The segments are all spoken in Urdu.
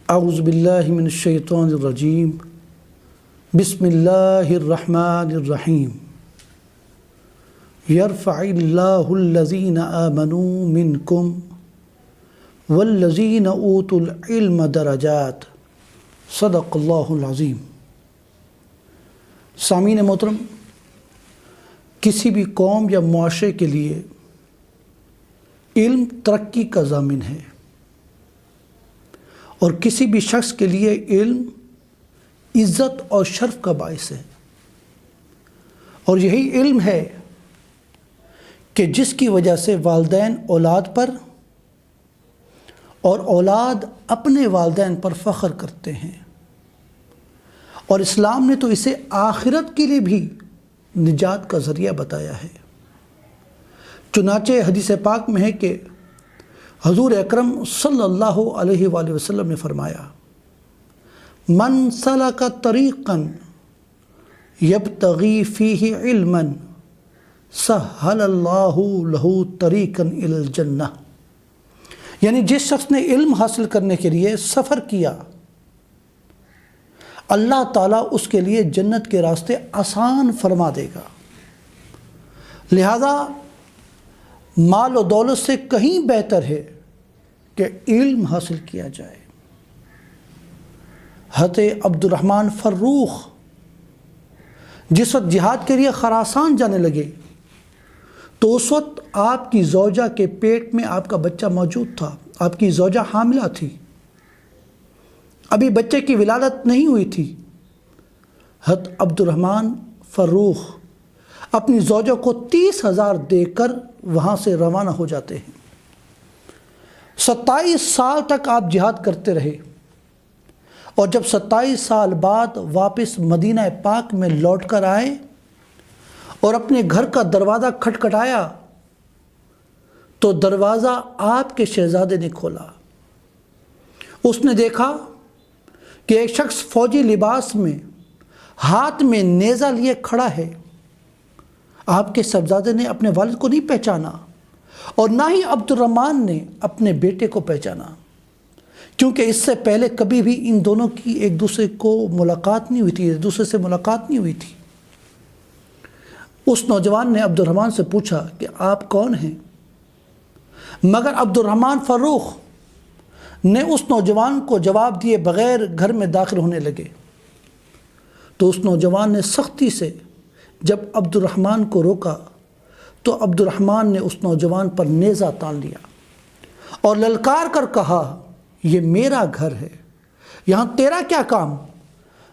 اعوذ باللہ من الشیطان الرجیم بسم اللہ الرحمن الرحیم یرفع اللہ الذین آمنوا منکم والذین اوتوا العلم درجات صدق اللہ العظیم۔ سامعین محترم، کسی بھی قوم یا معاشرے کے لیے علم ترقی کا ضامن ہے، اور کسی بھی شخص کے لیے علم عزت اور شرف کا باعث ہے، اور یہی علم ہے کہ جس کی وجہ سے والدین اولاد پر اور اولاد اپنے والدین پر فخر کرتے ہیں، اور اسلام نے تو اسے آخرت کے لیے بھی نجات کا ذریعہ بتایا ہے۔ چنانچہ حدیث پاک میں ہے کہ حضور اکرم صلی اللہ علیہ وآلہ وسلم نے فرمایا، من سلک طریقا یبتغی فیہ علما سہل اللہ لہ طریقا الی الجنہ، یعنی جس شخص نے علم حاصل کرنے کے لیے سفر کیا، اللہ تعالیٰ اس کے لیے جنت کے راستے آسان فرما دے گا۔ لہذا مال و دولت سے کہیں بہتر ہے کہ علم حاصل کیا جائے۔ حضرت عبد الرحمن فروخ جس وقت جہاد کے لیے خراسان جانے لگے تو اس وقت آپ کی زوجہ کے پیٹ میں آپ کا بچہ موجود تھا، آپ کی زوجہ حاملہ تھی، ابھی بچے کی ولادت نہیں ہوئی تھی۔ حضرت عبد الرحمن فروخ اپنی زوجہ کو 30,000 دے کر وہاں سے روانہ ہو جاتے ہیں۔ 27 سال تک آپ جہاد کرتے رہے، اور جب 27 سال بعد واپس مدینہ پاک میں لوٹ کر آئے اور اپنے گھر کا دروازہ کھٹکھٹایا تو دروازہ آپ کے شہزادے نے کھولا۔ اس نے دیکھا کہ ایک شخص فوجی لباس میں ہاتھ میں نیزہ لیے کھڑا ہے۔ آپ کے صاحبزادے نے اپنے والد کو نہیں پہچانا، اور نہ ہی عبد الرحمن نے اپنے بیٹے کو پہچانا، کیونکہ اس سے پہلے کبھی بھی ان دونوں کی ایک دوسرے کو ملاقات نہیں ہوئی تھی، ایک دوسرے سے ملاقات نہیں ہوئی تھی۔ اس نوجوان نے عبد الرحمن سے پوچھا کہ آپ کون ہیں؟ مگر عبد الرحمن فروخ نے اس نوجوان کو جواب دیے بغیر گھر میں داخل ہونے لگے۔ تو اس نوجوان نے سختی سے جب عبد الرحمن کو روکا تو عبد الرحمن نے اس نوجوان پر نیزہ تان لیا اور للکار کر کہا، یہ میرا گھر ہے، یہاں تیرا کیا کام؟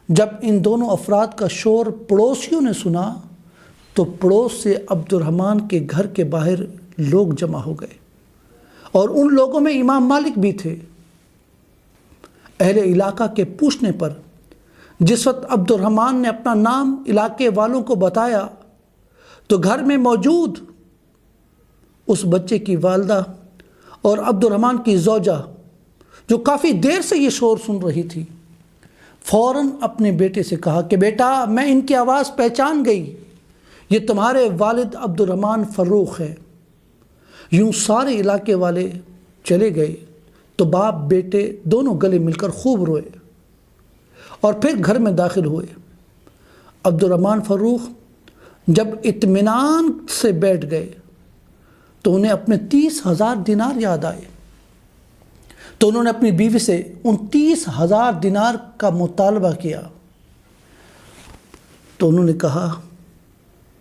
جب ان دونوں افراد کا شور پڑوسیوں نے سنا تو پڑوس سے عبد الرحمن کے گھر کے باہر لوگ جمع ہو گئے، اور ان لوگوں میں امام مالک بھی تھے۔ اہل علاقہ کے پوچھنے پر جس وقت عبد الرحمن نے اپنا نام علاقے والوں کو بتایا تو گھر میں موجود اس بچے کی والدہ اور عبد الرحمن کی زوجہ، جو کافی دیر سے یہ شور سن رہی تھی، فوراً اپنے بیٹے سے کہا کہ بیٹا، میں ان کی آواز پہچان گئی، یہ تمہارے والد عبد الرحمن فروخ ہے۔ یوں سارے علاقے والے چلے گئے تو باپ بیٹے دونوں گلے مل کر خوب روئے اور پھر گھر میں داخل ہوئے۔ عبد الرحمن فروخ جب اطمینان سے بیٹھ گئے تو انہیں اپنے 30,000 دینار یاد آئے، تو انہوں نے اپنی بیوی سے ان 30,000 دینار کا مطالبہ کیا۔ تو انہوں نے کہا،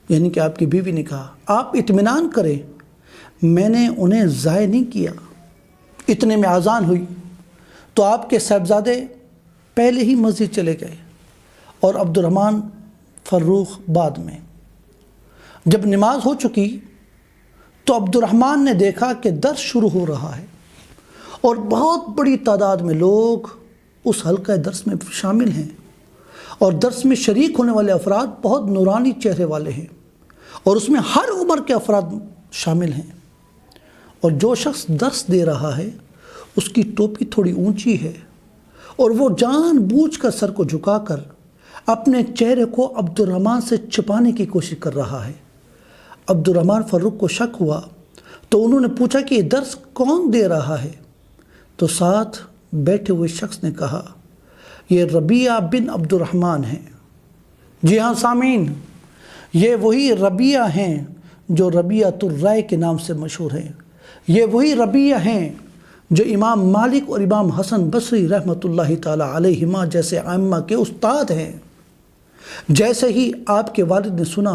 یعنی کہ آپ کی بیوی نے کہا، آپ اطمینان کریں، میں نے انہیں ضائع نہیں کیا۔ اتنے میں اذان ہوئی تو آپ کے صاحبزادے پہلے ہی مسجد چلے گئے اور عبد الرحمن فروخ بعد میں۔ جب نماز ہو چکی تو عبد الرحمن نے دیکھا کہ درس شروع ہو رہا ہے، اور بہت بڑی تعداد میں لوگ اس حلقہ درس میں شامل ہیں، اور درس میں شریک ہونے والے افراد بہت نورانی چہرے والے ہیں، اور اس میں ہر عمر کے افراد شامل ہیں، اور جو شخص درس دے رہا ہے اس کی ٹوپی تھوڑی اونچی ہے، اور وہ جان بوجھ کر سر کو جھکا کر اپنے چہرے کو عبد الرحمن سے چھپانے کی کوشش کر رہا ہے۔ عبد الرحمن فروخ کو شک ہوا تو انہوں نے پوچھا کہ یہ درس کون دے رہا ہے؟ تو ساتھ بیٹھے ہوئے شخص نے کہا یہ ربیعہ بن عبد الرحمن ہیں۔ جی ہاں سامعین، یہ وہی ربیعہ ہیں جو ربیعۃ الرائے کے نام سے مشہور ہیں۔ یہ وہی ربیعہ ہیں جو امام مالک اور امام حسن بصری رحمۃ اللہ تعالی علیہما جیسے ائمہ کے استاد ہیں۔ جیسے ہی آپ کے والد نے سنا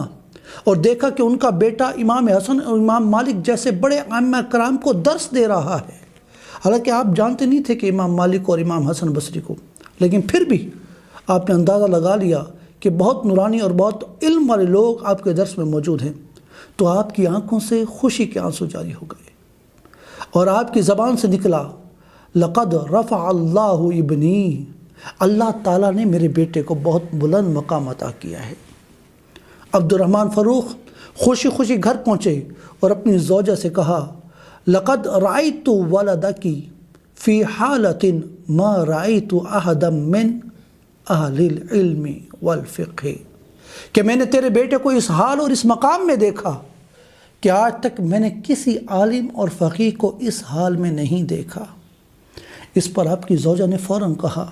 اور دیکھا کہ ان کا بیٹا امام حسن اور امام مالک جیسے بڑے ائمہ کرام کو درس دے رہا ہے، حالانکہ آپ جانتے نہیں تھے کہ امام مالک اور امام حسن بصری کو، لیکن پھر بھی آپ نے اندازہ لگا لیا کہ بہت نورانی اور بہت علم والے لوگ آپ کے درس میں موجود ہیں، تو آپ کی آنکھوں سے خوشی کے آنسو جاری ہو گئے اور آپ کی زبان سے نکلا لقد رفع اللہ ابنی، اللہ تعالیٰ نے میرے بیٹے کو بہت بلند مقام عطا کیا ہے۔ عبد الرحمن فروخ خوشی خوشی گھر پہنچے اور اپنی زوجہ سے کہا لقد رأیت ولدکی فی حالت ما رأیت احدا من اہل العلم والفقہ، کہ میں نے تیرے بیٹے کو اس حال اور اس مقام میں دیکھا کہ آج تک میں نے کسی عالم اور فقیہ کو اس حال میں نہیں دیکھا۔ اس پر آپ کی زوجہ نے فوراً کہا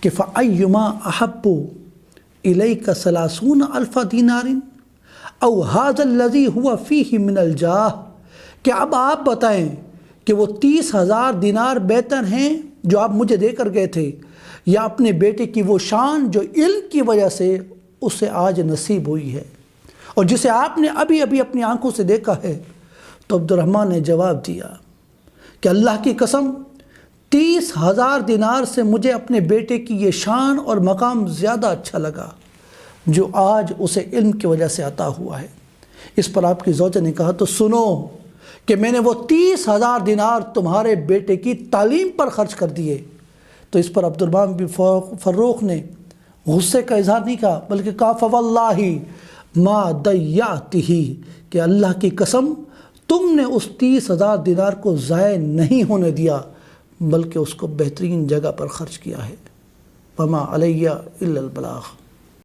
کہ فَأَيُّمَا أَحَبُّ إِلَيْكَ 30,000 دینار أَوْ هَذَا الَّذِي هُوَ فِيهِ مِنَ الْجَاهِ، کہ اب آپ بتائیں کہ وہ 30,000 دینار بہتر ہیں جو آپ مجھے دے کر گئے تھے، یا اپنے بیٹے کی وہ شان جو علم کی وجہ سے اسے آج نصیب ہوئی ہے اور جسے آپ نے ابھی ابھی اپنی آنکھوں سے دیکھا ہے۔ تو عبد الرحمن نے جواب دیا کہ اللہ کی قسم 30,000 دینار سے مجھے اپنے بیٹے کی یہ شان اور مقام زیادہ اچھا لگا جو آج اسے علم کی وجہ سے عطا ہوا ہے۔ اس پر آپ کی زوجہ نے کہا تو سنو کہ میں نے وہ 30,000 دینار تمہارے بیٹے کی تعلیم پر خرچ کر دیے۔ تو اس پر عبد الرحمن بن فروخ نے غصے کا اظہار نہیں کہا بلکہ کہا فواللہ ما ضیعتہ، کہ اللہ کی قسم تم نے اس 30,000 دینار کو ضائع نہیں ہونے دیا بلکہ اس کو بہترین جگہ پر خرچ کیا ہے۔ وما علیہ الا البلاغ۔